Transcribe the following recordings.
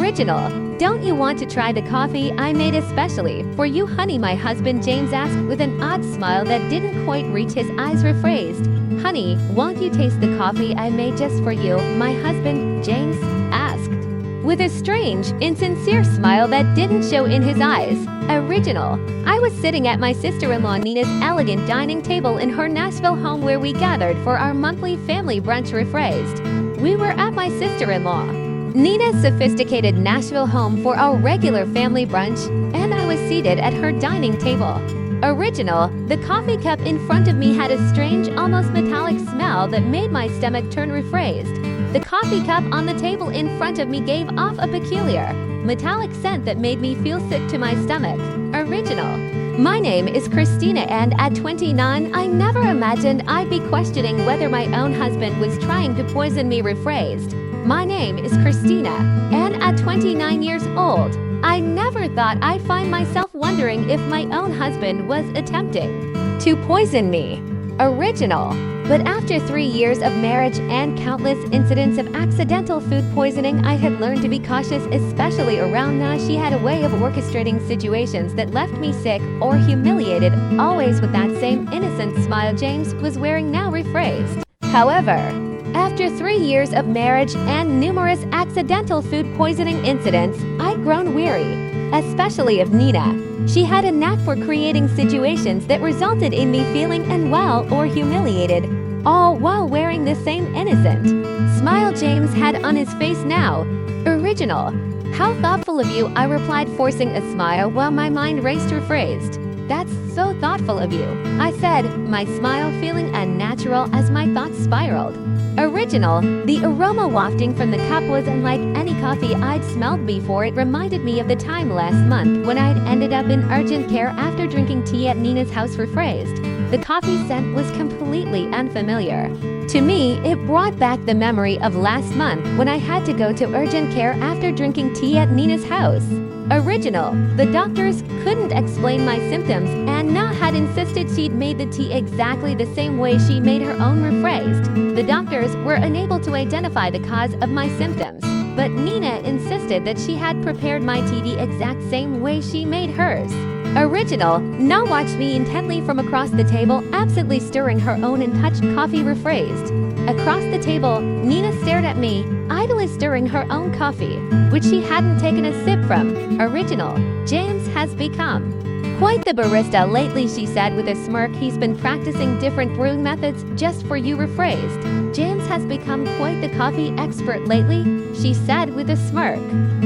Original. Don't you want to try the coffee I made especially for you, honey? My husband James asked with an odd smile that didn't quite reach his eyes. Rephrased. Honey, won't you taste the coffee I made just for you? My husband James asked with a strange, insincere smile that didn't show in his eyes. Original. I was sitting at my sister-in-law Nina's elegant dining table in her Nashville home where we gathered for our monthly family brunch. Rephrased. We were at my sister-in-law Nina's sophisticated Nashville home for our regular family brunch, and I was seated at her dining table. Original. The coffee cup in front of me had a strange, almost metallic smell that made my stomach turn. Rephrased. The coffee cup on the table in front of me gave off a peculiar, metallic scent that made me feel sick to my stomach. Original. My name is Christina, and at 29, I never imagined I'd be questioning whether my own husband was trying to poison me. Rephrased. My name is Christina, and at 29 years old, I never thought I'd find myself wondering if my own husband was attempting to poison me. Original. But after 3 years of marriage and countless incidents of accidental food poisoning, I had learned to be cautious, especially around Nina. She had a way of orchestrating situations that left me sick or humiliated, always with that same innocent smile James was wearing now. Rephrased. However, after 3 years of marriage and numerous accidental food poisoning incidents, I'd grown weary, especially of Nina. She had a knack for creating situations that resulted in me feeling unwell or humiliated, all while wearing the same innocent smile James had on his face now. Original. How thoughtful of you, I replied, forcing a smile while my mind raced. Rephrased. That's so thoughtful of you, I said, my smile feeling unnatural as my thoughts spiraled. Original. The aroma wafting from the cup was unlike any coffee I'd smelled before. It reminded me of the time last month when I'd ended up in urgent care after drinking tea at Nina's house. Rephrased. The coffee scent was completely unfamiliar to me. It brought back the memory of last month when I had to go to urgent care after drinking tea at Nina's house. Original. The doctors couldn't explain my symptoms, and Na had insisted she'd made the tea exactly the same way she made her own. Rephrased. The doctors were unable to identify the cause of my symptoms, but Nina insisted that she had prepared my tea the exact same way she made hers. Original. Na watched me intently from across the table, absently stirring her own untouched coffee. Rephrased. Across the table, Nina stared at me, idly stirring her own coffee, which she hadn't taken a sip from. Original. James has become quite the barista lately, she said with a smirk. He's been practicing different brewing methods just for you. Rephrased. James has become quite the coffee expert lately, she said with a smirk.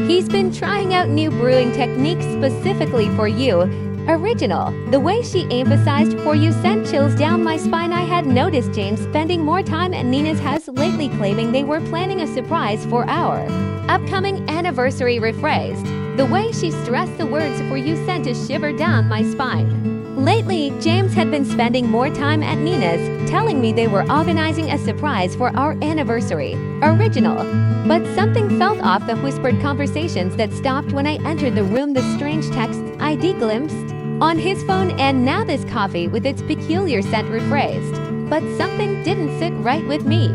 He's been trying out new brewing techniques specifically for you. Original. The way she emphasized "for you" sent chills down my spine. I had noticed James spending more time at Nina's house lately, claiming they were planning a surprise for our upcoming anniversary. Rephrased. The way she stressed the words "for you" sent a shiver down my spine. Lately, James had been spending more time at Nina's, telling me they were organizing a surprise for our anniversary. Original. But something felt off. The whispered conversations that stopped when I entered the room, the strange texts I'd glimpsed on his phone, and now this coffee with its peculiar scent. Rephrased. But something didn't sit right with me.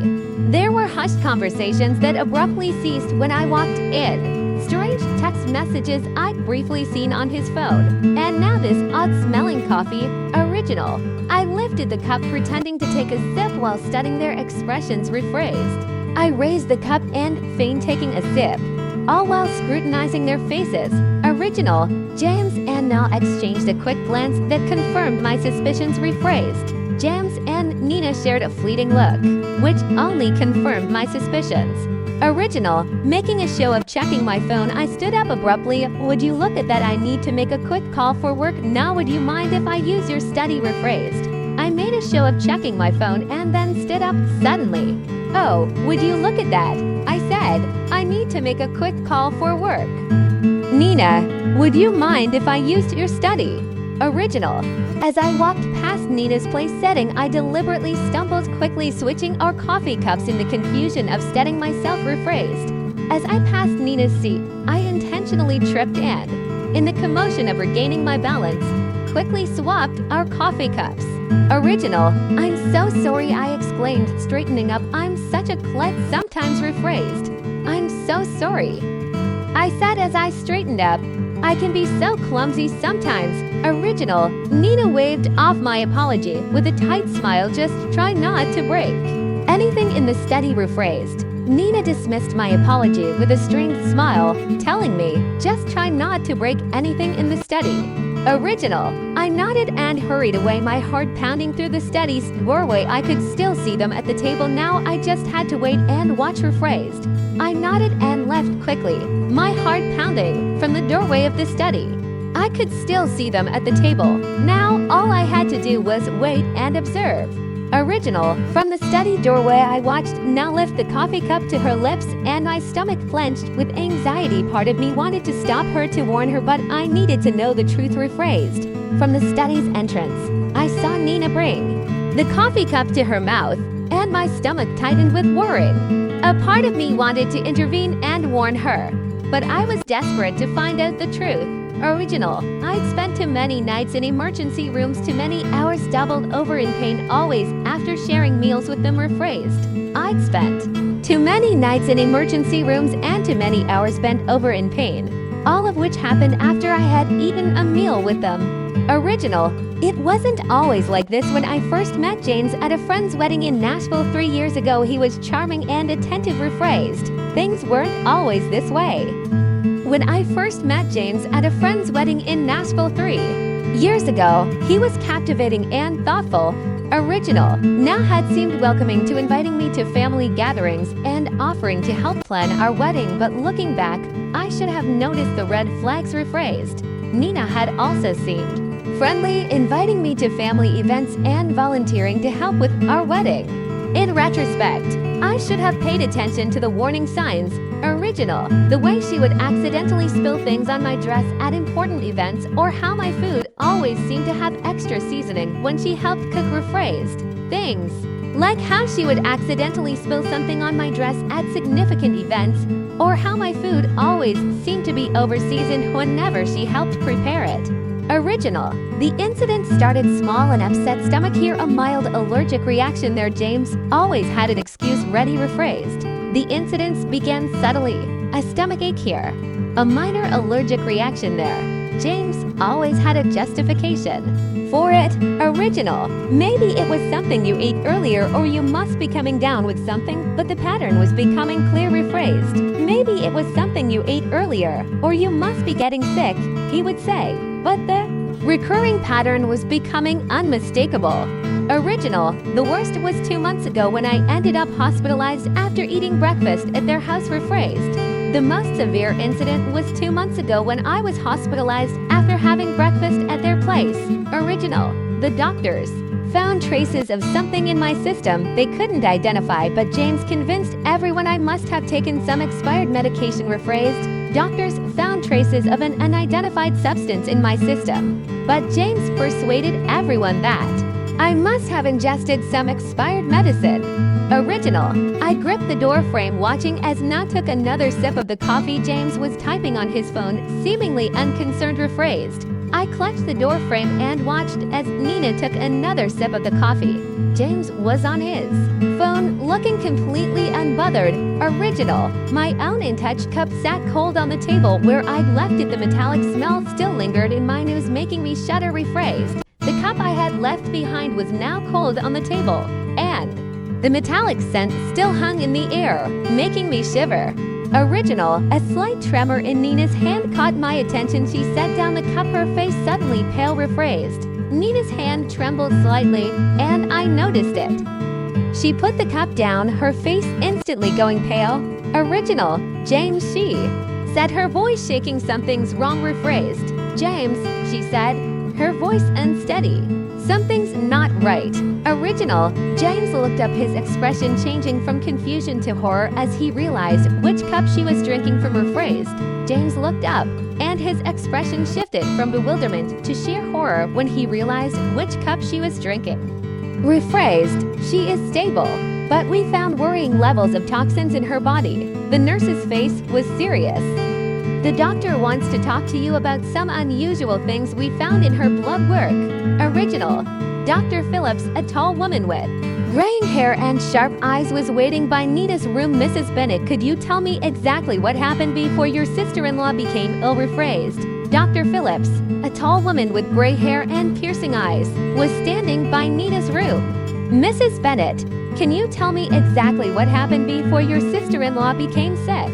There were hushed conversations that abruptly ceased when I walked in. Strange text messages I'd briefly seen on his phone, and now this odd-smelling coffee. Original. I lifted the cup, pretending to take a sip while studying their expressions. Rephrased. I raised the cup and feigned taking a sip, all while scrutinizing their faces. Original. James and Na exchanged a quick glance that confirmed my suspicions. Rephrased. James and Nina shared a fleeting look, which only confirmed my suspicions. Original. Making a show of checking my phone, I stood up abruptly. Would you look at that? I need to make a quick call for work. Now, would you mind if I use your study? Rephrased. I made a show of checking my phone and then stood up suddenly. Oh, would you look at that? I said. I need to make a quick call for work. Nina, would you mind if I used your study? Original. As I walked past Nina's place setting, I deliberately stumbled, quickly switching our coffee cups in the confusion of steadying myself. Rephrased. As I passed Nina's seat, I intentionally tripped and, in the commotion of regaining my balance, quickly swapped our coffee cups. Original. I'm so sorry, I exclaimed, straightening up. I'm such a klutz sometimes. Rephrased. I'm so sorry. I said as I straightened up. I can be so clumsy sometimes. Original. Nina waved off my apology with a tight smile. Just try not to break anything in the study. Rephrased. Nina dismissed my apology with a strained smile, telling me, just try not to break anything in the study. Original. I nodded and hurried away, my heart pounding through the study's doorway. I could still see them at the table now. I just had to wait and watch. Rephrased. I nodded and left quickly, my heart pounding from the doorway of the study. I could still see them at the table. Now, all I had to do was wait and observe. Original. From the study doorway I watched Nina lift the coffee cup to her lips, and my stomach clenched with anxiety. Part of me wanted to stop her to warn her, but I needed to know the truth. Rephrased. From the study's entrance, I saw Nina bring the coffee cup to her mouth, and my stomach tightened with worry. A part of me wanted to intervene and warn her, but I was desperate to find out the truth. Original. I'd spent too many nights in emergency rooms, too many hours doubled over in pain, always after sharing meals with them. Rephrased. I'd spent too many nights in emergency rooms and too many hours bent over in pain, all of which happened after I had eaten a meal with them. Original. It wasn't always like this. When I first met James at a friend's wedding in Nashville 3 years ago, he was charming and attentive. Rephrased. Things weren't always this way. When I first met James at a friend's wedding in Nashville 3 years ago, he was captivating and thoughtful. Original. Now had seemed welcoming to inviting me to family gatherings and offering to help plan our wedding, but looking back, I should have noticed the red flags. Rephrased. Nina had also seemed friendly, inviting me to family events and volunteering to help with our wedding. In retrospect, I should have paid attention to the warning signs. Original. The way she would accidentally spill things on my dress at important events, or how my food always seemed to have extra seasoning when she helped cook. Rephrased. Things like how she would accidentally spill something on my dress at significant events, or how my food always seemed to be over-seasoned whenever she helped prepare it. Original. The incident started small, an upset stomach here, a mild allergic reaction there. James always had an excuse ready. Rephrased. The incidents began subtly. A stomachache here, a minor allergic reaction there. James always had a justification for it. Original. Maybe it was something you ate earlier, or you must be coming down with something, but the pattern was becoming clear. Rephrased. Maybe it was something you ate earlier, or you must be getting sick, he would say, but the recurring pattern was becoming unmistakable. Original. The worst was 2 months ago when I ended up hospitalized after eating breakfast at their house. Rephrased. The most severe incident was 2 months ago when I was hospitalized after having breakfast at their place. Original. The doctors found traces of something in my system they couldn't identify, but James convinced everyone I must have taken some expired medication. Rephrased. Doctors found traces of an unidentified substance in my system, but James persuaded everyone that I must have ingested some expired medicine. Original. I gripped the door frame, watching as Na took another sip of the coffee. James was typing on his phone, seemingly unconcerned. Rephrased. I clutched the door frame and watched as Nina took another sip of the coffee. James was on his phone, looking completely unbothered. Original. My own in-touch cup sat cold on the table where I'd left it. The metallic smell still lingered in my nose, making me shudder. Rephrased. The cup I had left behind was now cold on the table, and the metallic scent still hung in the air, making me shiver. Original. A slight tremor in Nina's hand caught my attention. She set down the cup, her face suddenly pale. Rephrased. Nina's hand trembled slightly, and I noticed it. She put the cup down, her face instantly going pale. Original. James, she said, her voice shaking. Something's wrong. Rephrased. James, she said, her voice unsteady. Something's not right. Original. James looked up, his expression changing from confusion to horror as he realized which cup she was drinking from. Rephrased. James looked up, and his expression shifted from bewilderment to sheer horror when he realized which cup she was drinking. Rephrased. She is stable, but we found worrying levels of toxins in her body. The nurse's face was serious. The doctor wants to talk to you about some unusual things we found in her blood work. Original. Dr. Phillips, a tall woman with Graying hair and sharp eyes was waiting by Nina's room. Mrs. Bennett, could you tell me exactly what happened before your sister-in-law became ill? Rephrased. Dr. Phillips, a tall woman with gray hair and piercing eyes, was standing by Nina's room. Mrs. Bennett, can you tell me exactly what happened before your sister-in-law became sick?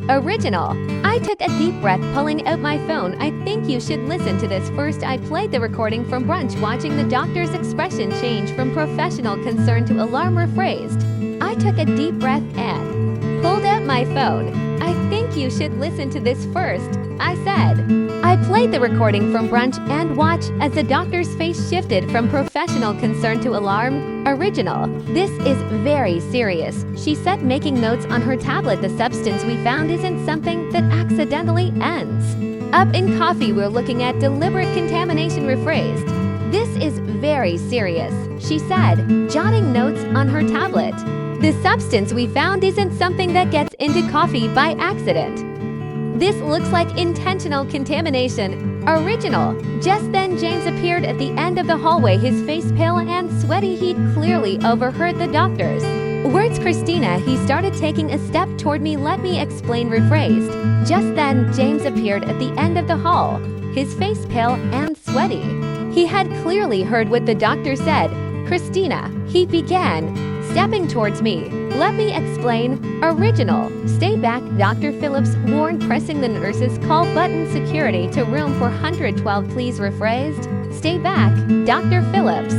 Original. I took a deep breath, pulling out my phone. I think you should listen to this first. I played the recording from brunch, watching the doctor's expression change from professional concern to alarm. Rephrased. I took a deep breath and pulled out my phone. I think you should listen to this first, I said. I played the recording from brunch and watched as the doctor's face shifted from professional concern to alarm. Original. This is very serious, she said, making notes on her tablet. The substance we found isn't something that accidentally ends up in coffee. We're looking at deliberate contamination. Rephrased. This is very serious, she said, jotting notes on her tablet. The substance we found isn't something that gets into coffee by accident. This looks like intentional contamination. Original. Just then James appeared at the end of the hallway, his face pale and sweaty. He'd clearly overheard the doctor's words. Christina, he started taking a step toward me. Let me explain. Rephrased. Just then James appeared at the end of the hall, his face pale and sweaty. He had clearly heard what the doctor said. Christina, he began, stepping towards me. Let me explain. Original. Stay back, Dr. Phillips warned, pressing the nurse's call button. Security to room 412, please. Rephrased. Stay back, Dr. Phillips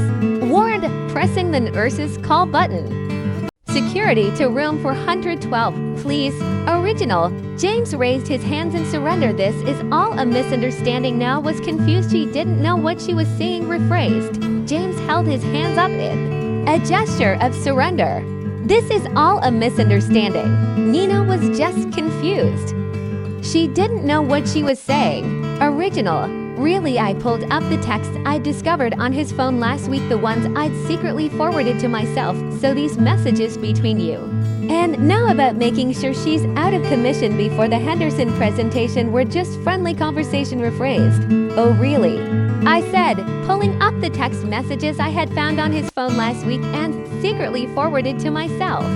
warned, pressing the nurse's call button. Security to room 412, please. Original. James raised his hands in surrender. This is all a misunderstanding. Now was confused. She didn't know what she was saying. Rephrased. James held his hands up in a gesture of surrender. This is all a misunderstanding. Nina was just confused. She didn't know what she was saying. Original. Really, I pulled up the texts I discovered on his phone last week, the ones I'd secretly forwarded to myself. So these messages between you and now about making sure she's out of commission before the Henderson presentation were just friendly conversation. Rephrased. Oh really? I said, pulling up the text messages I had found on his phone last week and secretly forwarded to myself.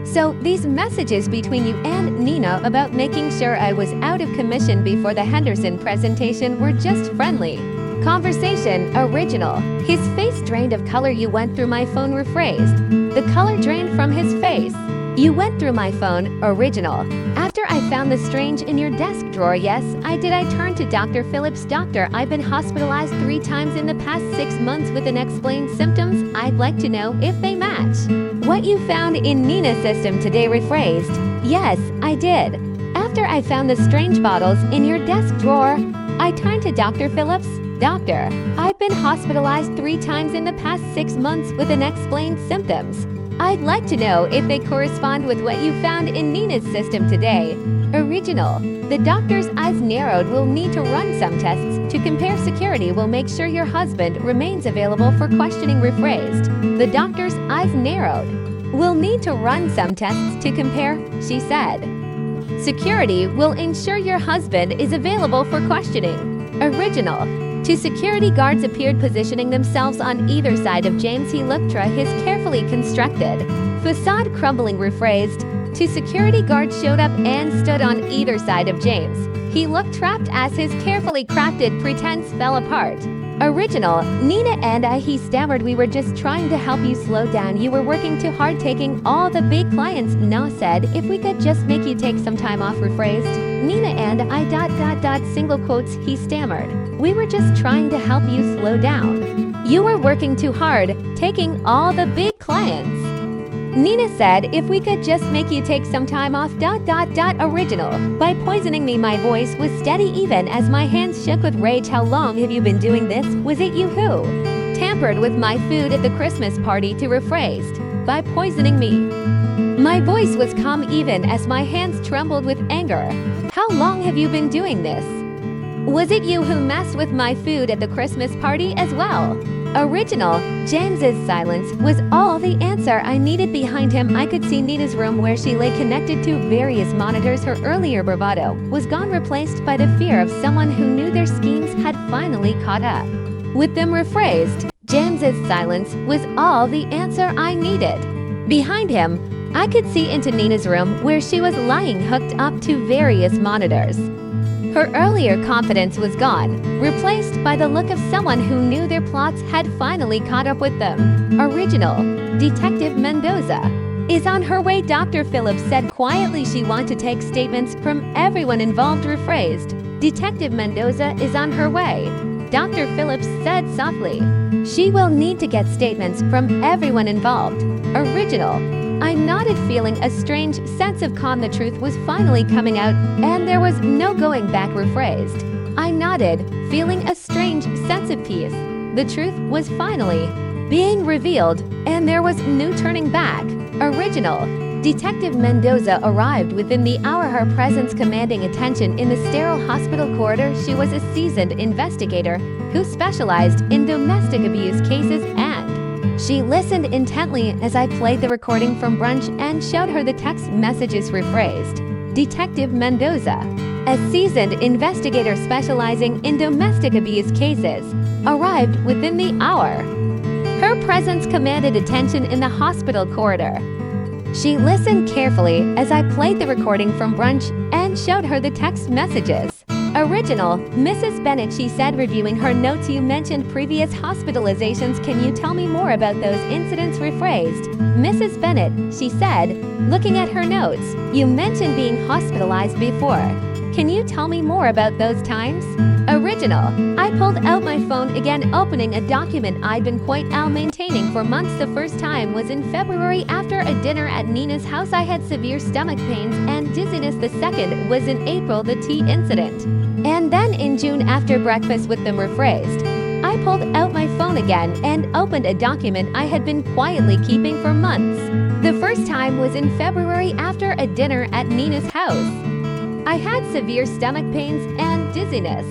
So these messages between you and Nina about making sure I was out of commission before the Henderson presentation were just friendly conversation. Original. His face drained of color. You went through my phone. Rephrased. The color drained from his face. You went through my phone. Original. After I found the strange in your desk drawer. Yes, I did. I turned to Dr. Phillips. Doctor, I've been hospitalized 3 times in the past 6 months with unexplained symptoms. I'd like to know if they match what you found in Nina's system today. Rephrased. Yes, I did. After I found the strange bottles in your desk drawer, I turned to Dr. Phillips. Doctor, I've been hospitalized 3 times in the past 6 months with unexplained symptoms. I'd like to know if they correspond with what you found in Nina's system today. Original. The doctor's eyes narrowed. We'll need to run some tests to compare. Security will make sure your husband remains available for questioning. Rephrased. The doctor's eyes narrowed. We'll need to run some tests to compare, she said. Security will ensure your husband is available for questioning. Original. 2 security guards appeared, positioning themselves on either side of James. He looked his carefully constructed facade crumbling. Rephrased. 2 security guards showed up and stood on either side of James. He looked trapped as his carefully crafted pretense fell apart. Original. Nina and I, he stammered, we were just trying to help you slow down. You were working too hard taking all the big clients. Na said, if we could just make you take some time off. Rephrased. Nina and I ... single quotes, he stammered. We were just trying to help you slow down. You were working too hard, taking all the big clients. Nina said, if we could just make you take some time off ... Original. By poisoning me. My voice was steady even as my hands shook with rage. How long have you been doing this? Was it you who tampered with my food at the Christmas party? To rephrased. By poisoning me. My voice was calm even as my hands trembled with anger. How long have you been doing this? Was it you who messed with my food at the Christmas party as well? Original. James's silence was all the answer I needed. Behind him, I could see Nina's room where she lay connected to various monitors. Her earlier bravado was gone, replaced by the fear of someone who knew their schemes had finally caught up with them. Rephrased. James's silence was all the answer I needed. Behind him, I could see into Nina's room where she was lying hooked up to various monitors. Her earlier confidence was gone, replaced by the look of someone who knew their plots had finally caught up with them. Original, Detective Mendoza is on her way. Dr. Phillips said quietly she wanted to take statements from everyone involved. Rephrased, Detective Mendoza is on her way. Dr. Phillips said softly, she will need to get statements from everyone involved. Original, I nodded, feeling a strange sense of calm. The truth was finally coming out, and there was no going back. Rephrased, I nodded, feeling a strange sense of peace. The truth was finally being revealed, and there was no turning back. Original, Detective Mendoza arrived within the hour, her presence commanding attention in the sterile hospital corridor. She was a seasoned investigator who specialized in domestic abuse cases, and she listened intently as I played the recording from brunch and showed her the text messages. Rephrased, Detective Mendoza, a seasoned investigator specializing in domestic abuse cases, arrived within the hour. Her presence commanded attention in the hospital corridor. She listened carefully as I played the recording from brunch and showed her the text messages. Original, Mrs. Bennett, she said, reviewing her notes, you mentioned previous hospitalizations. Can you tell me more about those incidents? Rephrased, Mrs. Bennett, she said, looking at her notes, you mentioned being hospitalized before. Can you tell me more about those times? Original, I pulled out my phone again, opening a document I'd been quite maintaining for months. The first time was in February after a dinner at Nina's house. I had severe stomach pains and dizziness. The second was in April, the tea incident. And then in June after breakfast with them. Rephrased, I pulled out my phone again and opened a document I had been quietly keeping for months. The first time was in February after a dinner at Nina's house. I had severe stomach pains and dizziness.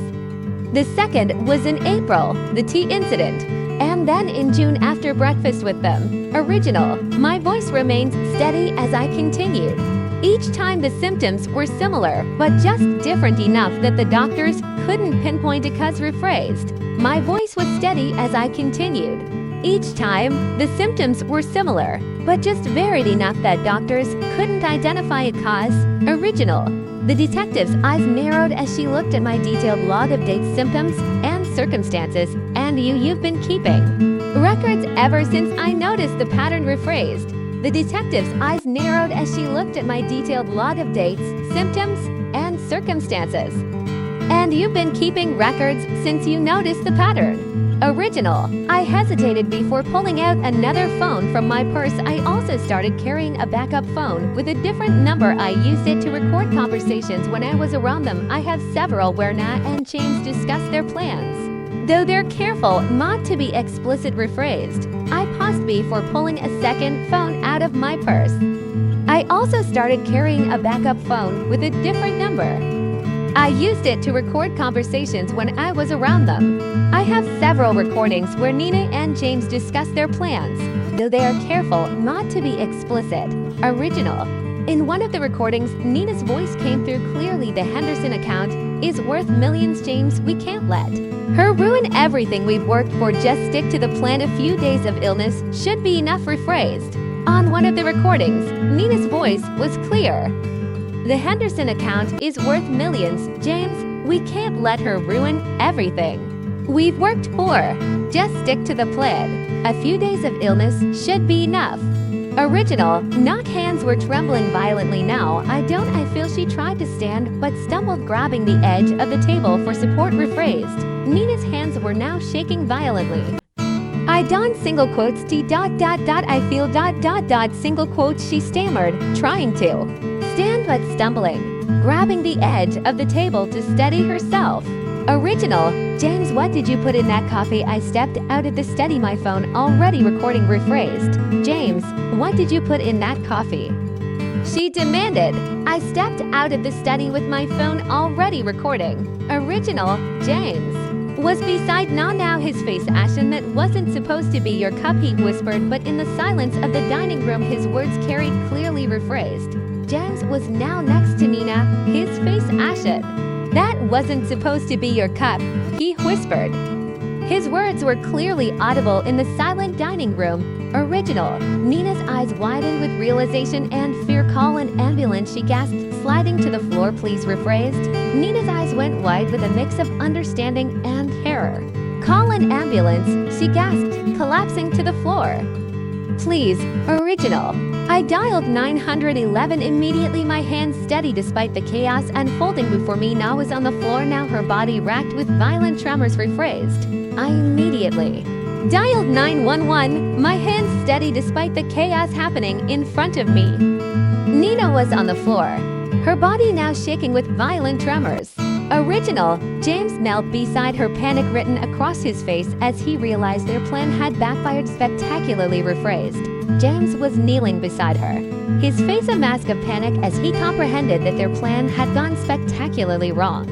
The second was in April, the tea incident, and then in June after breakfast with them. Original, my voice remained steady as I continued. Each time the symptoms were similar, but just different enough that the doctors couldn't pinpoint a cause. Rephrased, my voice was steady as I continued. Each time the symptoms were similar, but just varied enough that doctors couldn't identify a cause. Original, the detective's eyes narrowed as she looked at my detailed log of dates, symptoms, and circumstances. And you've been keeping records ever since I noticed the pattern. Rephrased, the detective's eyes narrowed as she looked at my detailed log of dates, symptoms, and circumstances. And you've been keeping records since you noticed the pattern. Original, I hesitated before pulling out another phone from my purse. I also started carrying a backup phone with a different number. I used it to record conversations when I was around them. I have several where Nina and James discuss their plans, though they're careful not to be explicit. Rephrased, I paused before pulling a second phone out of my purse. I also started carrying a backup phone with a different number. I used it to record conversations when I was around them. I have several recordings where Nina and James discuss their plans, though they are careful not to be explicit. Original, in one of the recordings, Nina's voice came through clearly. The Henderson account is worth millions. James, we can't let her ruin everything we've worked for. Just stick to the plan. A few days of illness should be enough. Rephrased, on one of the recordings, Nina's voice was clear. The Henderson account is worth millions. James, we can't let her ruin everything we've worked for. Just stick to the plan. A few days of illness should be enough. Original, knock hands were trembling violently. Now, I feel she tried to stand but stumbled, grabbing the edge of the table for support. Rephrased, Nina's hands were now shaking violently. I don't single quotes I feel single quotes, she stammered, trying to stand but stumbling, grabbing the edge of the table to steady herself. Original, James, what did you put in that coffee? I stepped out of the study, my phone already recording. Rephrased, James, what did you put in that coffee? She demanded. I stepped out of the study with my phone already recording. Original, James was beside now, his face ashen. That wasn't supposed to be your cup, he whispered, but in the silence of the dining room his words carried clearly. Rephrased, James was now next to Nina, his face ashen. That wasn't supposed to be your cup, he whispered. His words were clearly audible in the silent dining room. Original. Nina's eyes widened with realization and fear. Call an ambulance, she gasped, sliding to the floor. Please, rephrased. Nina's eyes went wide with a mix of understanding and terror. Call an ambulance, she gasped, collapsing to the floor. Please, original. I dialed 911 immediately, my hands steady despite the chaos unfolding before me. Now was on the floor, now her body racked with violent tremors. Rephrased. I immediately dialed 911, my hands steady despite the chaos happening in front of me. Nina was on the floor, her body now shaking with violent tremors. Original. James knelt beside her, panic written across his face as he realized their plan had backfired spectacularly. Rephrased. James was kneeling beside her, his face a mask of panic as he comprehended that their plan had gone spectacularly wrong.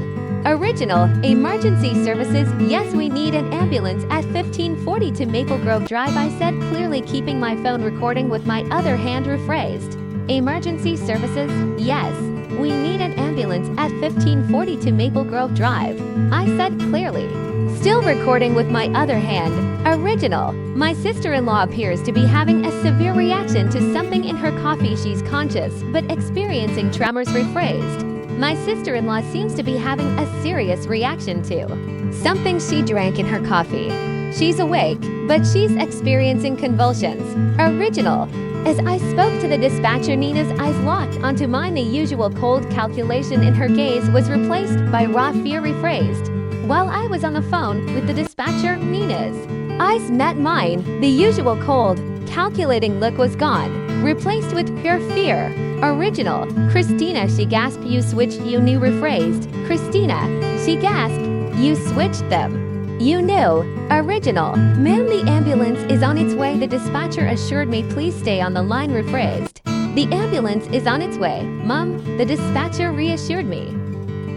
Original. Emergency services. Yes, we need an ambulance at 1540 to Maple Grove Drive, I said, clearly keeping my phone recording with my other hand. Rephrased. Emergency services. Yes, we need an ambulance at 1540 to Maple Grove Drive, I said clearly, still recording with my other hand. Original. My sister-in-law appears to be having a severe reaction to something in her coffee. She's conscious but experiencing tremors. Rephrased. My sister-in-law seems to be having a serious reaction to something she drank in her coffee. She's awake, but she's experiencing convulsions. Original. As I spoke to the dispatcher, Nina's eyes locked onto mine. The usual cold calculation in her gaze was replaced by raw fear. Rephrased. While I was on the phone with the dispatcher, Nina's eyes met mine. The usual cold, calculating look was gone, replaced with pure fear. Original. Christina, she gasped. You switched, you knew. Rephrased. Christina, she gasped. You switched them. You knew. Original. Ma'am, the ambulance is on its way, the dispatcher assured me. Please stay on the line. Rephrased. The ambulance is on its way, Mum, the dispatcher reassured me.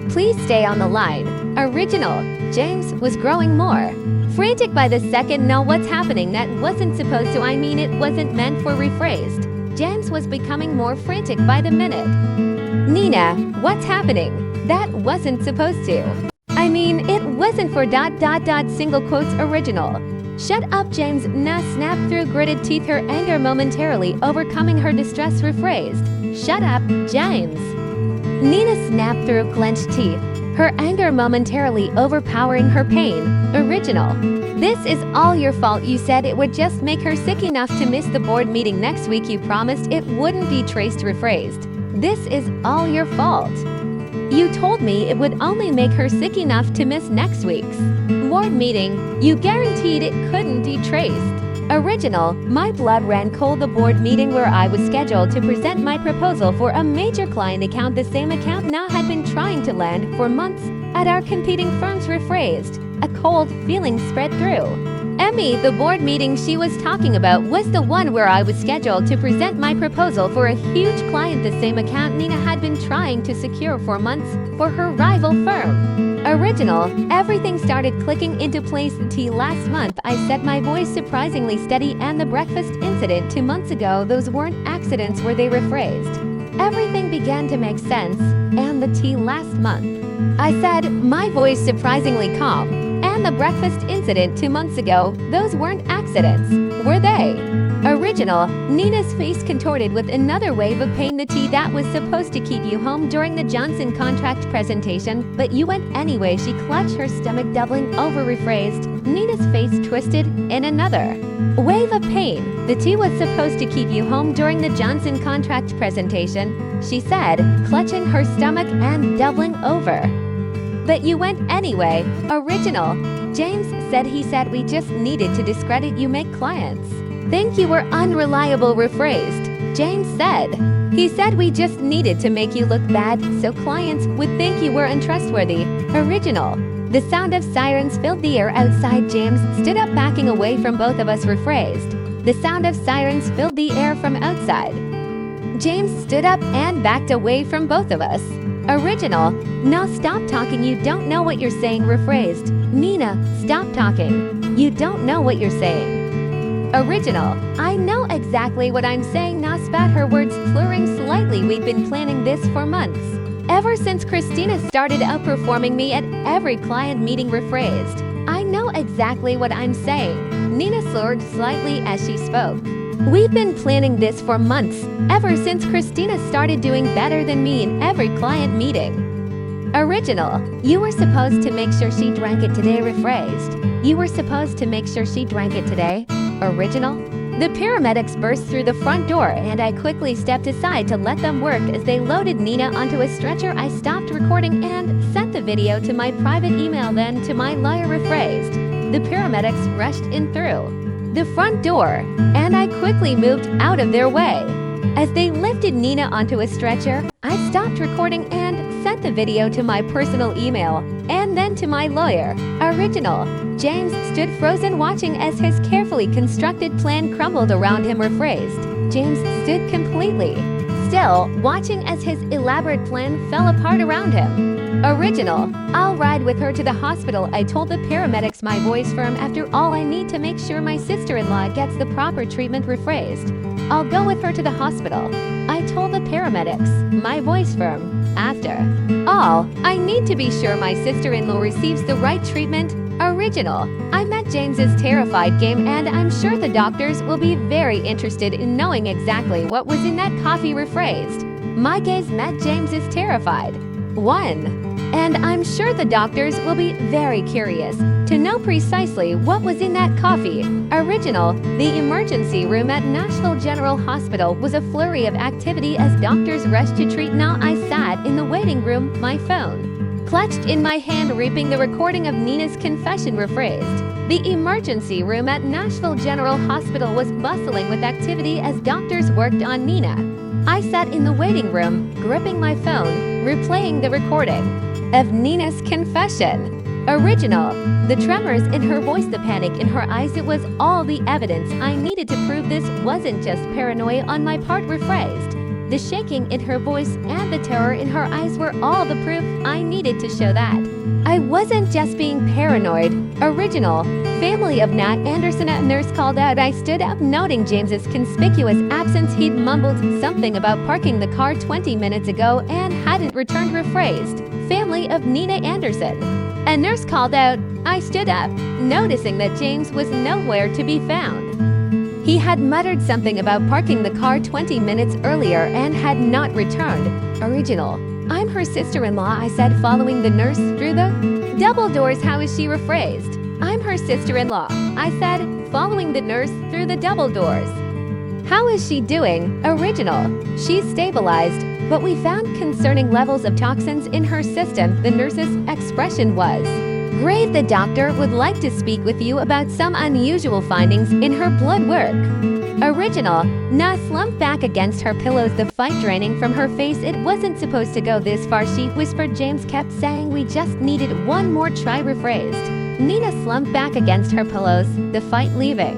Please stay on the line. Original. James was growing more frantic by the second. No, what's happening? That wasn't supposed to. I mean, it wasn't meant for. Rephrased. James was becoming more frantic by the minute. Nina, what's happening? That wasn't supposed to. I mean, it wasn't for ... single quotes. Original. Shut up, James. Nah, snapped through gritted teeth, her anger momentarily overcoming her distress. Rephrased. Shut up, James. Nina snapped through clenched teeth, her anger momentarily overpowering her pain. Original. This is all your fault. You said it would just make her sick enough to miss the board meeting next week. You promised it wouldn't be traced. Rephrased. This is all your fault. You told me it would only make her sick enough to miss next week's board meeting. You guaranteed it couldn't be traced. Original. My blood ran cold. The board meeting where I was scheduled to present my proposal for a major client account, the same account now had been trying to land for months at our competing firms. Rephrased. A cold feeling spread through Emmy. The board meeting she was talking about was the one where I was scheduled to present my proposal for a huge client, the same account Nina had been trying to secure for months for her rival firm. Original. Everything started clicking into place. Last month I said, my voice surprisingly steady, and the breakfast incident 2 months ago, those weren't accidents, were they? Rephrased. Everything began to make sense. And the tea last month. I said, my voice surprisingly calm. And the breakfast incident 2 months ago, those weren't accidents, were they? Original. Nina's face contorted with another wave of pain. The tea that was supposed to keep you home during the Johnson contract presentation, but you went anyway. She clutched her stomach, doubling over. Rephrased. Nina's face twisted in another wave of pain. The tea was supposed to keep you home during the Johnson contract presentation, she said, clutching her stomach and doubling over. But you went anyway. Original. James said he said we just needed to discredit you, make clients think you were unreliable. Rephrased. James said. He said we just needed to make you look bad so clients would think you were untrustworthy. Original. The sound of sirens filled the air outside. James stood up, backing away from both of us. Rephrased. The sound of sirens filled the air from outside. James stood up and backed away from both of us. Original. Now stop talking, you don't know what you're saying. Rephrased. Nina, stop talking. You don't know what you're saying. Original. I know exactly what I'm saying. Now spat, her words slurring slightly. We've been planning this for months. Ever since Christina started outperforming me at every client meeting. Rephrased. I know exactly what I'm saying. Nina slurred slightly as she spoke. We've been planning this for months, ever since Christina started doing better than me in every client meeting. Original. You were supposed to make sure she drank it today. Rephrased. You were supposed to make sure she drank it today. Original. The paramedics burst through the front door and I quickly stepped aside to let them work as they loaded Nina onto a stretcher. I stopped recording and sent the video to my private email, then to my lawyer. Rephrased. The paramedics rushed in through the front door and I quickly moved out of their way. As they lifted Nina onto a stretcher, I stopped recording and sent the video to my personal email and then to my lawyer. Original. James stood frozen watching as his carefully constructed plan crumbled around him. Rephrased. James stood completely still, watching as his elaborate plan fell apart around him. Original. I'll ride with her to the hospital. I told the paramedics, my voice firm. After all, I need to make sure my sister-in-law gets the proper treatment. Rephrased. I'll go with her to the hospital. I told the paramedics, my voice firm. After all, I need to be sure my sister-in-law receives the right treatment. Original. I met James's terrified game and I'm sure the doctors will be very interested in knowing exactly what was in that coffee. Rephrased. My gaze met James's terrified one. And I'm sure the doctors will be very curious to know precisely what was in that coffee. Original. The emergency room at Nashville General Hospital was a flurry of activity as doctors rushed to treat. Now I sat in the waiting room, my phone clutched in my hand, reaping the recording of Nina's confession. Rephrased. The emergency room at Nashville General Hospital was bustling with activity as doctors worked on Nina. I sat in the waiting room, gripping my phone, replaying the recording of Nina's confession. Original. The tremors in her voice, the panic in her eyes, it was all the evidence I needed to prove this wasn't just paranoia on my part. Rephrased. The shaking in her voice and the terror in her eyes were all the proof I needed to show that I wasn't just being paranoid. Original. Family of Nat Anderson. A nurse called out. I stood up, noting James's conspicuous absence. He'd mumbled something about parking the car 20 minutes ago and hadn't returned. Rephrased. Family of Nina Anderson. A nurse called out. I stood up, noticing that James was nowhere to be found. He had muttered something about parking the car 20 minutes earlier and had not returned. Original. I'm her sister-in-law, I said, following the nurse through the double doors. How is she? Rephrased. I'm her sister-in-law, I said, following the nurse through the double doors. How is she doing? Original. She's stabilized, but we found concerning levels of toxins in her system. The nurse's expression was grave. The doctor would like to speak with you about some unusual findings in her blood work. Original. Na slumped back against her pillows, the fight draining from her face. It wasn't supposed to go this far, she whispered. James kept saying we just needed one more try. Rephrased. Nina slumped back against her pillows, the fight leaving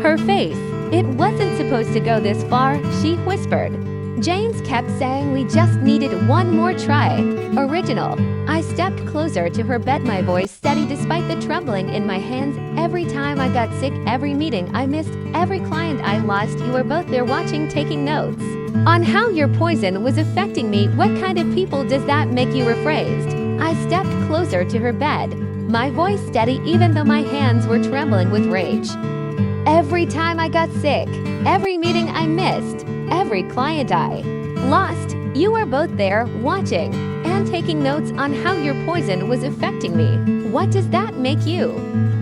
her face. It wasn't supposed to go this far, she whispered. James kept saying we just needed one more try. Original. I stepped closer to her bed, my voice steady despite the trembling in my hands. Every time I got sick, every meeting I missed, every client I lost, you were both there watching, taking notes on how your poison was affecting me. What kind of people does that make you? Rephrased. I stepped closer to her bed, my voice steady even though my hands were trembling with rage. Every time I got sick, every meeting I missed, every client I lost, you were both there watching and taking notes on how your poison was affecting me. What does that make you?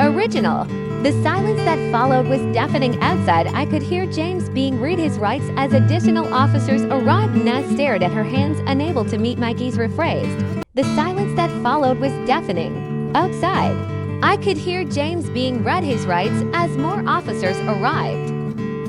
Original. The silence that followed was deafening. Outside, I could hear James being read his rights as additional officers arrived. Naz stared at her hands, unable to meet Mikey's. Rephrased. The silence that followed was deafening. Outside, I could hear James being read his rights as more officers arrived.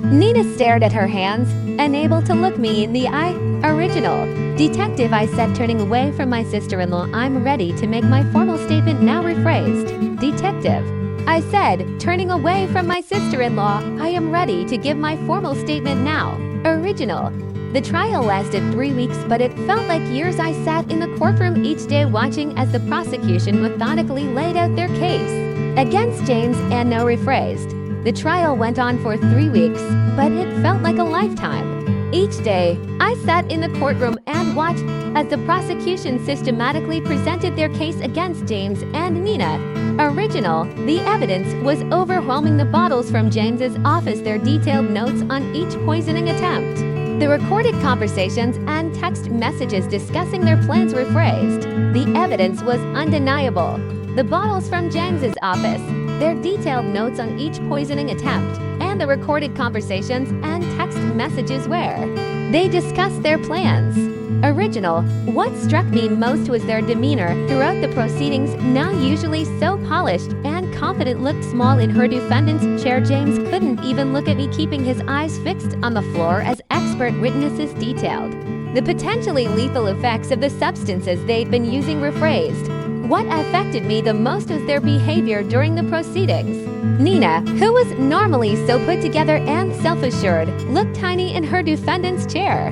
Nina stared at her hands, unable to look me in the eye. Original. Detective, I said, turning away from my sister-in-law. I'm ready to make my formal statement now. Rephrased. Detective. I said, turning away from my sister-in-law. I am ready to give my formal statement now. Original. The trial lasted 3 weeks, but it felt like years. I sat in the courtroom each day watching as the prosecution methodically laid out their case against James and no. Rephrased. The trial went on for 3 weeks, but it felt like a lifetime. Each day, I sat in the courtroom and watched as the prosecution systematically presented their case against James and Nina. Original, the evidence was overwhelming. The bottles from James's office, their detailed notes on each poisoning attempt, the recorded conversations and text messages discussing their plans were phrased. The evidence was undeniable. The bottles from James's office, their detailed notes on each poisoning attempt, and the recorded conversations and text messages where they discussed their plans. Original, what struck me most was their demeanor throughout the proceedings. Now usually so polished and confident, looked small in her defendant's chair. James couldn't even look at me, keeping his eyes fixed on the floor as expert witnesses detailed the potentially lethal effects of the substances they'd been using were phrased. What affected me the most was their behavior during the proceedings. Nina, who was normally so put together and self-assured, looked tiny in her defendant's chair.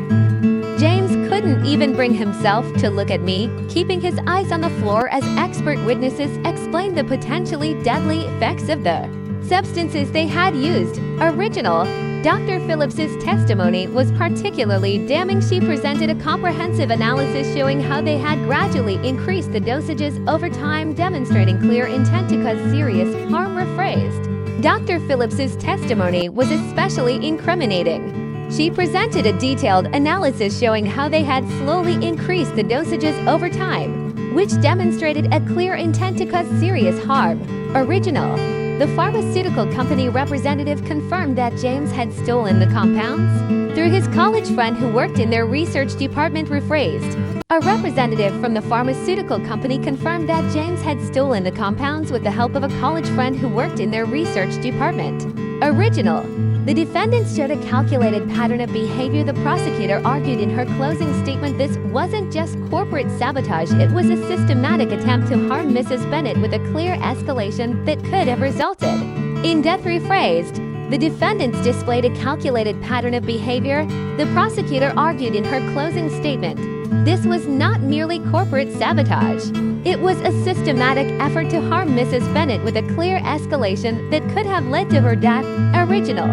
James couldn't even bring himself to look at me, keeping his eyes on the floor as expert witnesses explained the potentially deadly effects of the substances they had used. Original, Dr. Phillips's testimony was particularly damning. She presented a comprehensive analysis showing how they had gradually increased the dosages over time, demonstrating clear intent to cause serious harm. Rephrased, Dr. Phillips's testimony was especially incriminating. She presented a detailed analysis showing how they had slowly increased the dosages over time, which demonstrated a clear intent to cause serious harm. Original, the pharmaceutical company representative confirmed that James had stolen the compounds through his college friend who worked in their research department. Rephrased, a representative from the pharmaceutical company confirmed that James had stolen the compounds with the help of a college friend who worked in their research department. Original, the defendant showed a calculated pattern of behavior. The prosecutor argued in her closing statement this wasn't just corporate sabotage, it was a systematic attempt to harm Mrs. Bennett with a clear escalation that could have resulted in death. Rephrased, the defendants displayed a calculated pattern of behavior. The prosecutor argued in her closing statement this was not merely corporate sabotage. It was a systematic effort to harm Mrs. Bennett with a clear escalation that could have led to her death. Original,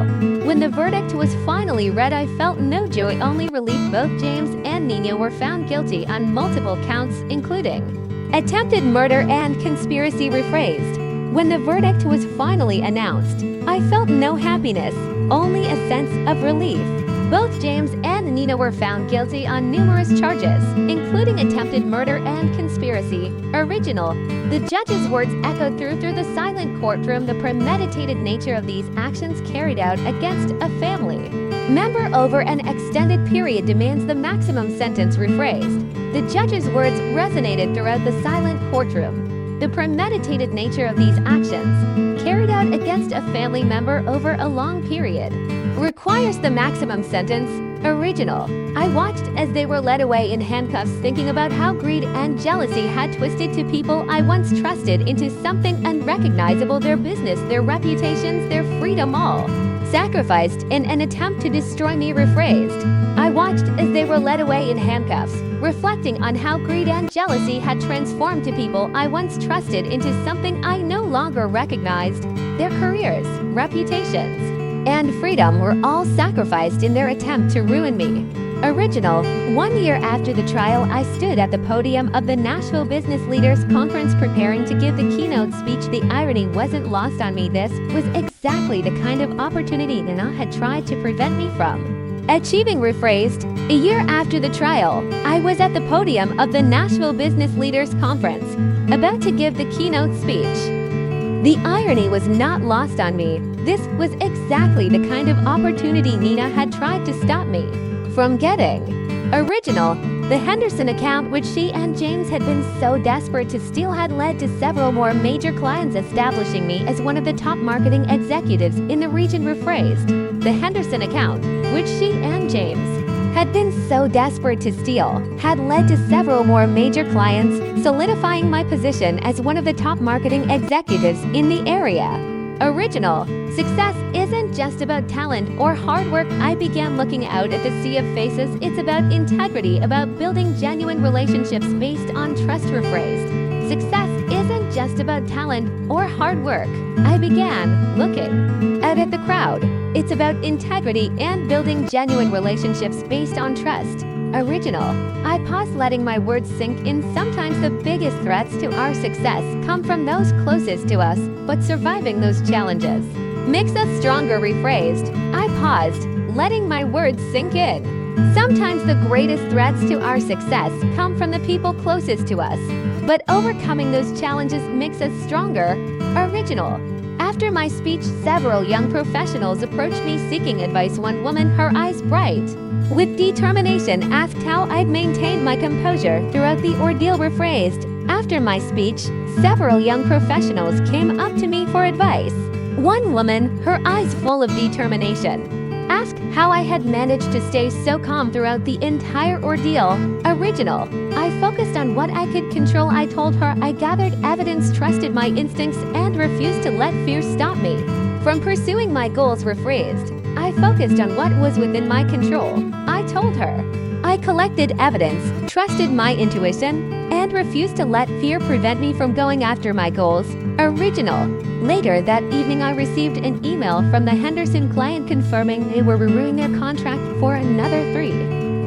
when the verdict was finally read, I felt no joy, only relief. Both James and Nina were found guilty on multiple counts, including attempted murder and conspiracy. Rephrased, when the verdict was finally announced, I felt no happiness, only a sense of relief. Both James and Nina were found guilty on numerous charges, including attempted murder and conspiracy. Original, the judge's words echoed through the silent courtroom. The premeditated nature of these actions carried out against a family member over an extended period demands the maximum sentence. Rephrased, the judge's words resonated throughout the silent courtroom. The premeditated nature of these actions, carried out against a family member over a long period, requires the maximum sentence. Original, I watched as they were led away in handcuffs, thinking about how greed and jealousy had twisted two people I once trusted into something unrecognizable. Their business, their reputations, their freedom, all sacrificed in an attempt to destroy me. Rephrased, I watched as they were led away in handcuffs, reflecting on how greed and jealousy had transformed two people I once trusted into something I no longer recognized. Their careers, reputations, and freedom were all sacrificed in their attempt to ruin me. Original, 1 year after the trial, I stood at the podium of the Nashville Business Leaders Conference preparing to give the keynote speech. The irony wasn't lost on me. This was exactly the kind of opportunity Nina had tried to prevent me from achieving. Rephrased, a year after the trial, I was at the podium of the Nashville Business Leaders Conference, about to give the keynote speech. The irony was not lost on me. This was exactly the kind of opportunity Nina had tried to stop me from getting. Original, the Henderson account, which she and James had been so desperate to steal, had led to several more major clients, establishing me as one of the top marketing executives in the region. Rephrased, the Henderson account, which she and James had been so desperate to steal, had led to several more major clients, solidifying my position as one of the top marketing executives in the area. Original, success isn't just about talent or hard work. I began looking out at the sea of faces. It's about integrity, about building genuine relationships based on trust. Rephrased, success isn't just about talent or hard work. I began looking out at the crowd, It's about integrity and building genuine relationships based on trust. Original. I pause letting my words sink in. Sometimes the biggest threats to our success come from those closest to us, but surviving those challenges makes us stronger. Rephrased. I paused, letting my words sink in. Sometimes the greatest threats to our success come from the people closest to us, but overcoming those challenges makes us stronger. Original. After my speech, several young professionals approached me seeking advice. One woman, her eyes bright with determination, asked how I'd maintained my composure throughout the ordeal. Rephrased. After my speech, several young professionals came up to me for advice. One woman, her eyes full of determination, asked how I had managed to stay so calm throughout the entire ordeal. Original. I focused on what I could control. I told her I gathered evidence, trusted my instincts, and refused to let fear stop me from pursuing my goals. Rephrased. I focused on what was within my control. I told her I collected evidence, trusted my intuition, and refused to let fear prevent me from going after my goals. Original. Later that evening, I received an email from the Henderson client confirming they were renewing their contract for another 3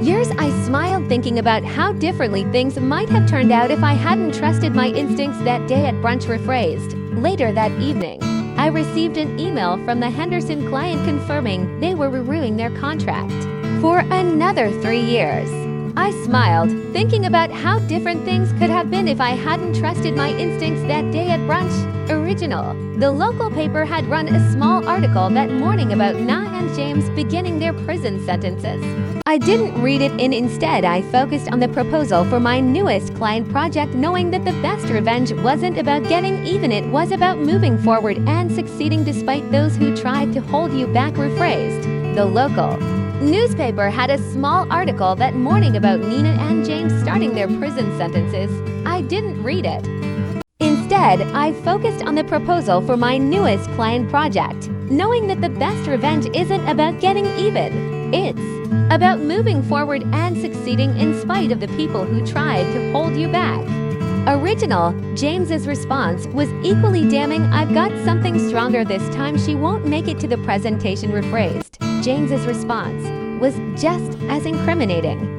years. I smiled thinking about how differently things might have turned out if I hadn't trusted my instincts that day at brunch. Rephrased. Later that evening, I received an email from the Henderson client confirming they were renewing their contract for another 3 years. I smiled, thinking about how different things could have been if I hadn't trusted my instincts that day at brunch. Original. The local paper had run a small article that morning about Nina and James beginning their prison sentences. I didn't read it in. Instead, I focused on the proposal for my newest client project, knowing that the best revenge wasn't about getting even, it was about moving forward and succeeding despite those who tried to hold you back. Rephrased. The local newspaper had a small article that morning about Nina and James starting their prison sentences. I didn't read it. Instead, I focused on the proposal for my newest client project, knowing that the best revenge isn't about getting even. It's about moving forward and succeeding in spite of the people who tried to hold you back. Original. James's response was equally damning. I've got something stronger this time. She won't make it to the presentation. Rephrased. James's response was just as incriminating.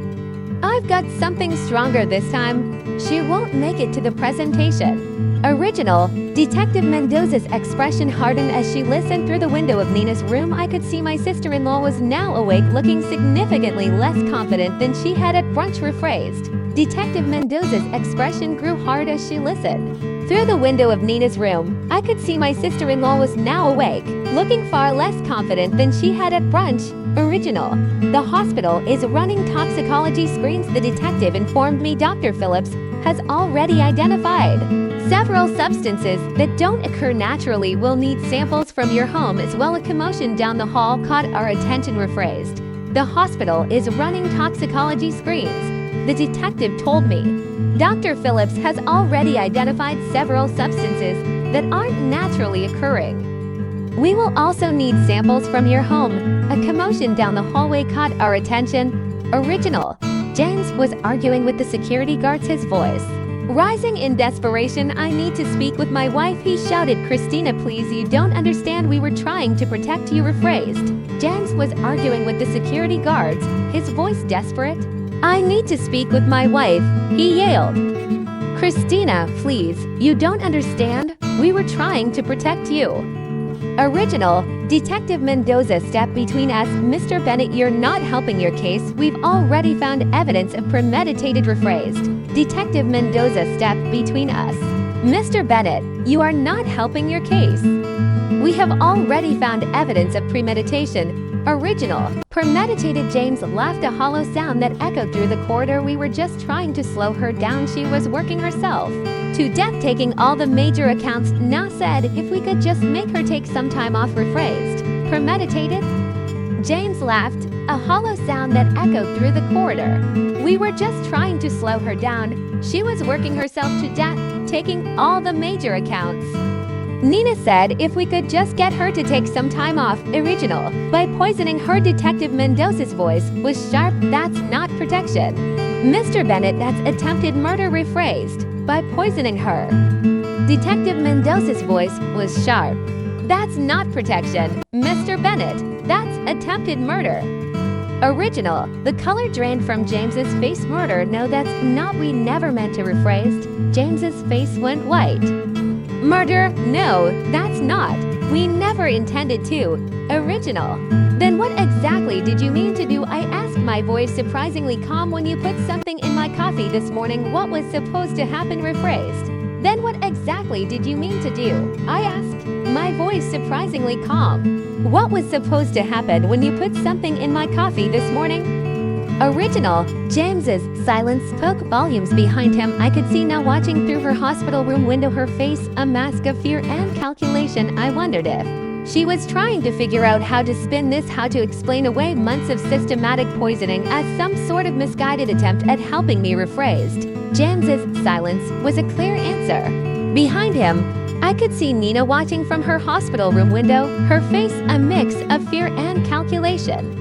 I've got something stronger this time. She won't make it to the presentation. Original. Detective Mendoza's expression hardened as she listened. Through the window of Nina's room, I could see my sister-in-law was now awake, looking significantly less confident than she had at brunch. Rephrased. Detective Mendoza's expression grew hard as she listened. Through the window of Nina's room, I could see my sister-in-law was now awake, looking far less confident than she had at brunch. Original. The hospital is running toxicology screens. The detective informed me Dr. Phillips has already identified several substances that don't occur naturally. Will need samples from your home as well. A commotion down the hall caught our attention. Rephrased. The hospital is running toxicology screens. The detective told me Dr. Phillips has already identified several substances that aren't naturally occurring. We will also need samples from your home. A commotion down the hallway caught our attention. Original. James was arguing with the security guards, his voice rising in desperation. I need to speak with my wife, he shouted. Christina, please, you don't understand. We were trying to protect you. Rephrased. James was arguing with the security guards, his voice desperate. I need to speak with my wife, he yelled. Christina, please, you don't understand. We were trying to protect you. Original. Detective Mendoza stepped between us. Mr. Bennett, you're not helping your case. We've already found evidence of premeditated. Rephrased. Detective Mendoza stepped between us. Mr. Bennett, you are not helping your case. We have already found evidence of premeditation. Original. Premeditated. James laughed, a hollow sound that echoed through the corridor. We were just trying to slow her down. She was working herself to death, taking all the major accounts. Na said if we could just make her take some time off. Rephrased. Premeditated. James laughed, a hollow sound that echoed through the corridor. We were just trying to slow her down. She was working herself to death, taking all the major accounts. Nina said if we could just get her to take some time off. Original. By poisoning her. Detective Mendoza's voice was sharp. That's not protection. Mr. Bennett, that's attempted murder. Rephrased. By poisoning her. Detective Mendoza's voice was sharp. That's not protection, Mr. Bennett. That's attempted murder. Original. The color drained from James's face. Murder. No, that's not. We never meant to rephrased. James's face went white. Murder. No, that's not. We never intended to. Original. Then what exactly did you mean to do? I asked, my voice surprisingly calm. When you put something in my coffee this morning, what was supposed to happen? Rephrased. Then what exactly did you mean to do? I asked, my voice surprisingly calm. What was supposed to happen when you put something in my coffee this morning? Original. James's silence spoke volumes behind him. I could see now, watching through her hospital room window, her face a mask of fear and calculation. I wondered if she was trying to figure out how to spin this, how to explain away months of systematic poisoning as some sort of misguided attempt at helping me. Rephrased. James's silence was a clear answer. Behind him, I could see Nina watching from her hospital room window, her face a mix of fear and calculation.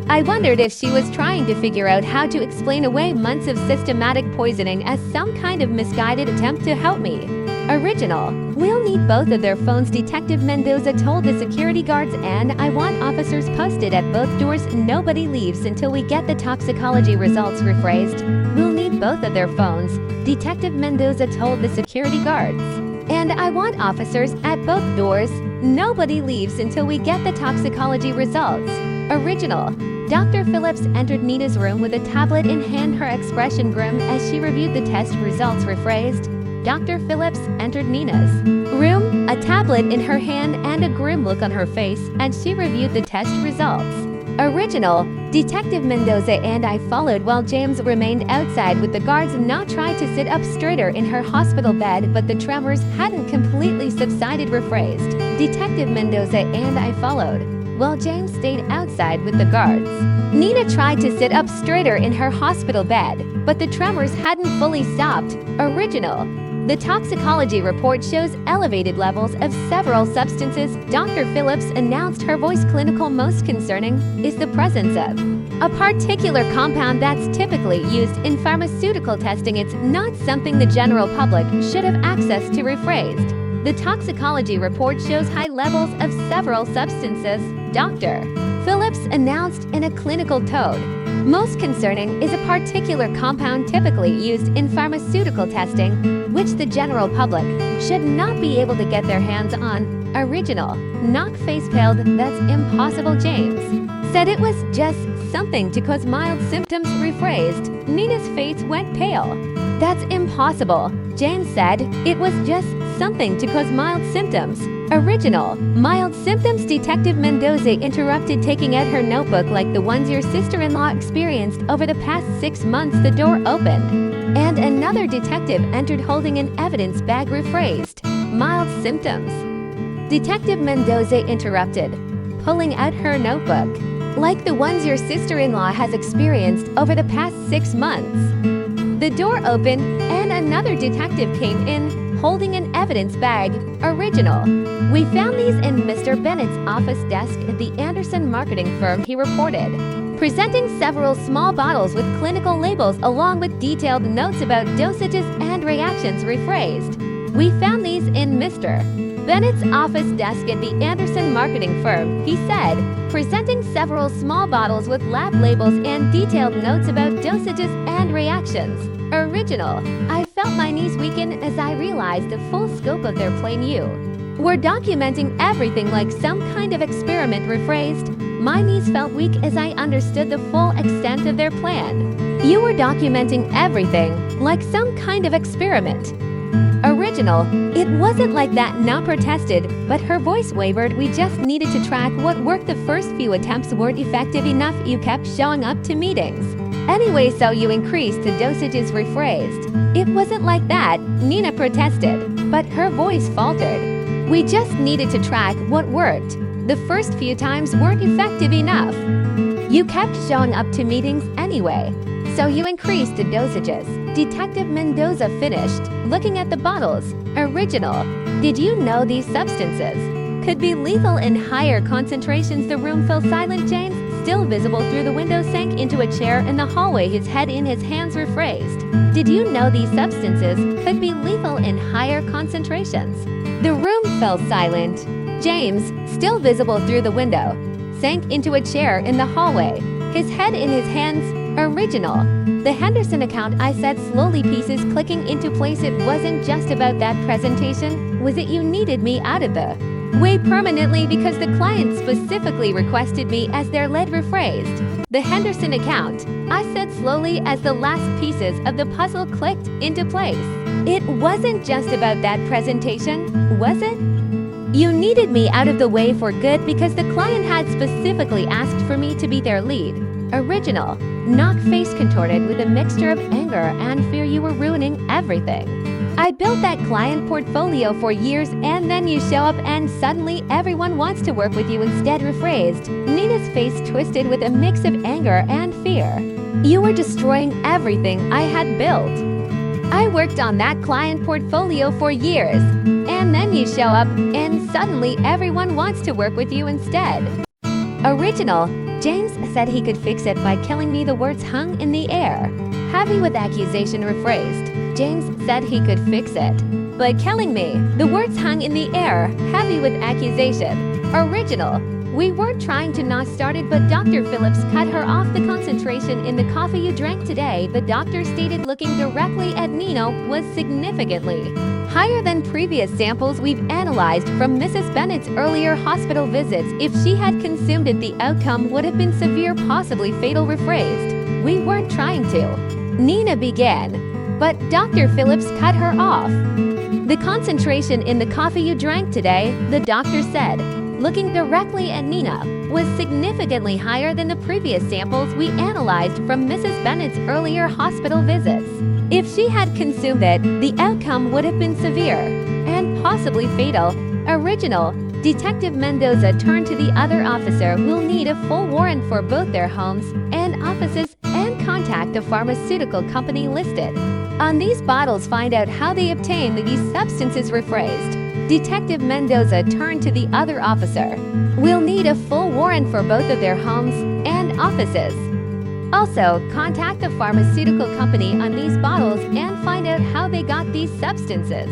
I wondered if she was trying to figure out how to explain away months of systematic poisoning as some kind of misguided attempt to help me. Original. We'll need both of their phones, Detective Mendoza told the security guards, and I want officers posted at both doors. Nobody leaves until we get the toxicology results. Rephrased. We'll need both of their phones, Detective Mendoza told the security guards. And I want officers at both doors. Nobody leaves until we get the toxicology results. Original. Dr. Phillips entered Nina's room with a tablet in hand, her expression grim as she reviewed the test results. Rephrased. Dr. Phillips entered Nina's room, a tablet in her hand and a grim look on her face as she reviewed the test results. Original. Detective Mendoza and I followed while James remained outside with the guards. Now tried to sit up straighter in her hospital bed, but the tremors hadn't completely subsided. Rephrased. Detective Mendoza and I followed while James stayed outside with the guards. Nina tried to sit up straighter in her hospital bed, but the tremors hadn't fully stopped. Original. The toxicology report shows elevated levels of several substances. Dr. Phillips announced, her voice clinical. Most concerning is the presence of a particular compound that's typically used in pharmaceutical testing. It's not something the general public should have access to. Rephrased. The toxicology report shows high levels of several substances. Dr. Phillips announced in a clinical tone. Most concerning is a particular compound typically used in pharmaceutical testing, which the general public should not be able to get their hands on. Original. Knock face paled. That's impossible. James said it was just something to cause mild symptoms. Rephrased. Nina's face went pale. That's impossible. James said it was just something to cause mild symptoms. Original. Mild symptoms. Detective Mendoza interrupted, taking out her notebook like the ones your sister-in-law experienced over the past 6 months. The door opened, and another detective entered holding an evidence bag. Rephrased. Mild symptoms. Detective Mendoza interrupted, pulling out her notebook like the ones your sister-in-law has experienced over the past 6 months. The door opened, and another detective came in, holding an evidence bag. Original. We found these in Mr. Bennett's office desk at the Anderson marketing firm, he reported, presenting several small bottles with clinical labels along with detailed notes about dosages and reactions. Rephrased. We found these in Mr. Bennett's office desk at the Anderson marketing firm, he said, presenting several small bottles with lab labels and detailed notes about dosages and reactions. Original. I felt my knees weaken as I realized the full scope of their plan. You were documenting everything like some kind of experiment. Rephrased. My knees felt weak as I understood the full extent of their plan. You were documenting everything like some kind of experiment. Original. It wasn't like that. Now protested, but her voice wavered. We just needed to track what worked. The first few attempts weren't effective enough. You kept showing up to meetings anyway, so you increased the dosages. Rephrased. It wasn't like that. Nina protested, but her voice faltered. We just needed to track what worked. The first few times weren't effective enough. You kept showing up to meetings anyway, so you increased the dosages. Detective Mendoza finished, looking at the bottles. Original. Did you know these substances could be lethal in higher concentrations? The room fell silent. James, still visible through the window, sank into a chair in the hallway, his head in his hands. Rephrased. Did you know these substances could be lethal in higher concentrations? The room fell silent. James, still visible through the window, sank into a chair in the hallway, his head in his hands. Original. The Henderson account. I said slowly, pieces clicking into place. It wasn't just about that presentation, was it? You needed me out of the way permanently because the client specifically requested me as their lead. Rephrased. The Henderson account. I said slowly as the last pieces of the puzzle clicked into place. It wasn't just about that presentation, was it? You needed me out of the way for good because the client had specifically asked for me to be their lead. Original. Knock, face contorted with a mixture of anger and fear. You were ruining everything. I built that client portfolio for years, and then you show up and suddenly everyone wants to work with you instead. Rephrased. Nina's face twisted with a mix of anger and fear. You were destroying everything I had built. I worked on that client portfolio for years, and then you show up and suddenly everyone wants to work with you instead. Original. James said he could fix it by killing me. The words hung in the air. Heavy with accusation. Rephrased. James said he could fix it by killing me. The words hung in the air. Heavy with accusation. Original. We weren't trying to not start it, but Dr. Phillips cut her off. The concentration in the coffee you drank today, the doctor stated, looking directly at Nina, was significantly higher than previous samples we've analyzed from Mrs. Bennett's earlier hospital visits. If she had consumed it, the outcome would have been severe, possibly fatal. Rephrased. We weren't trying to. Nina began, but Dr. Phillips cut her off. The concentration in the coffee you drank today, the doctor said, looking directly at Nina, was significantly higher than the previous samples we analyzed from Mrs. Bennett's earlier hospital visits. If she had consumed it, the outcome would have been severe and possibly fatal. Original. Detective Mendoza turned to the other officer. We'll need a full warrant for both their homes and offices and contact the pharmaceutical company listed on these bottles. Find out how they obtained these substances. Rephrased. Detective Mendoza turned to the other officer. We'll need a full warrant for both of their homes and offices. Also, contact the pharmaceutical company on these bottles and find out how they got these substances.